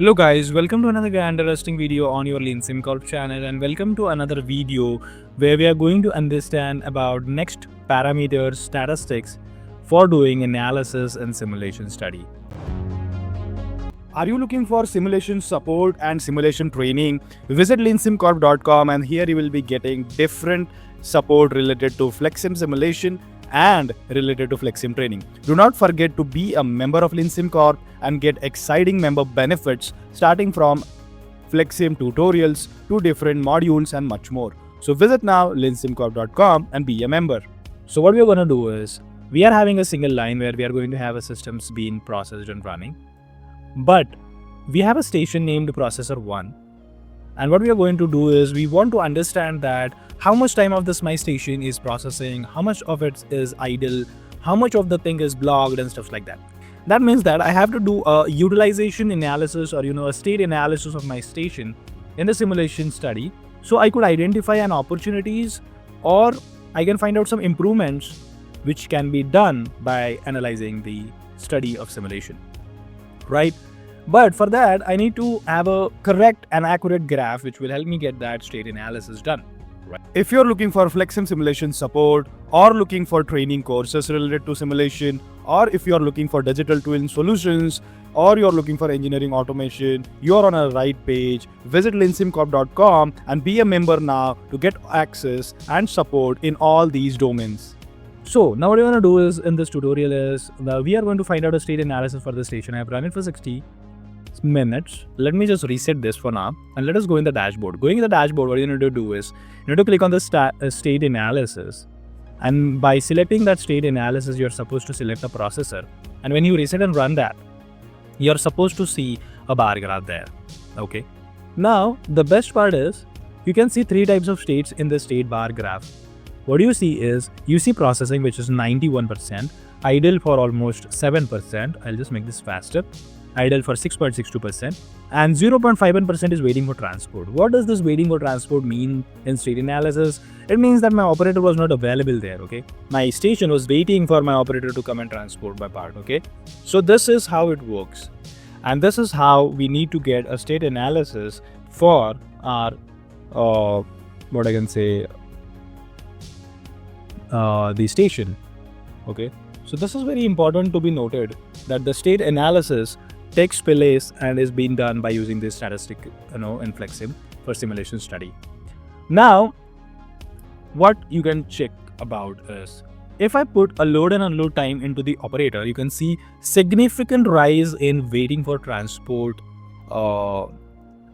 Hello guys, welcome to another interesting video on your Leansimcorp channel, and welcome to another video where we are going to understand about next parameters statistics for doing analysis and simulation study. Are you looking for simulation support and simulation training? Visit leansimcorp.com, and here you will be getting different support related to Flexsim simulation and related to Flexsim training. Do not forget to be a member of Leansimcorp and get exciting member benefits starting from Flexsim tutorials to different modules and much more. So visit now leansimcorp.com and be a member. So what we are going to do is we are having a single line where we are going to have a systems being processed and running. But we have a station named processor 1. And what we are going to do is we want to understand that how much time of this my station is processing, how much of it is idle, how much of the thing is blocked and stuff like that. That means that I have to do a utilization analysis or a state analysis of my station in the simulation study. So I could identify an opportunities, or I can find out some improvements which can be done by analyzing the study of simulation, right? But for that, I need to have a correct and accurate graph which will help me get that state analysis done. Right. If you're looking for Flexsim simulation support, or looking for training courses related to simulation, or if you're looking for digital twin solutions, or you're looking for engineering automation, you're on a right page. Visit leansimcorp.com and be a member now to get access and support in all these domains. So now what we're going to do is in this tutorial is we are going to find out a state analysis for the station. I have run it for 60 minutes. Let me just reset this for now and let us go in the dashboard. Going in the dashboard, what you need to do is you need to click on the state analysis, and by selecting that state analysis you're supposed to select a processor, and when you reset and run that, you're supposed to see a bar graph there. Okay, now the best part is you can see three types of states in the state bar graph. What you see is you see processing, which is 91%, idle for almost 7%. I'll just make this faster. Idle for 6.62%, and 0.51% is waiting for transport. What does this waiting for transport mean in state analysis? It means that my operator was not available there. Okay, my station was waiting for my operator to come and transport my part. Okay, so this is how it works, and this is how we need to get a state analysis for our what I can say the station. Okay, so this is very important to be noted that the state analysis takes place and is being done by using this statistic in Flexsim for simulation study. Now what you can check about is if I put a load and unload time into the operator, you can see significant rise in waiting for transport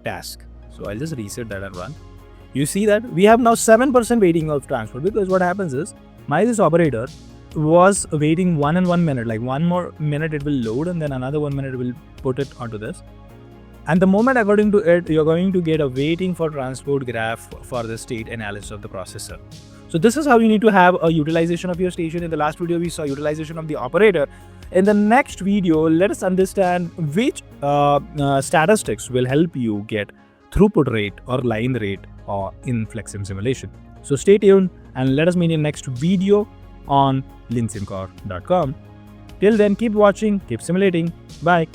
task. So I'll just reset that and run. You see that we have now 7% waiting of transport, because what happens is this operator was waiting 1 minute, like 1 more minute it will load and then another 1 minute it will put it onto this, and the moment according to it you're going to get a waiting for transport graph for the state analysis of the processor. So this is how you need to have a utilization of your station. In the last video we saw utilization of the operator. In the next video, let us understand which statistics will help you get throughput rate or line rate in Flexsim simulation. So stay tuned and let us meet in next video on leansimcorp.com. Till then, keep watching, keep simulating. Bye.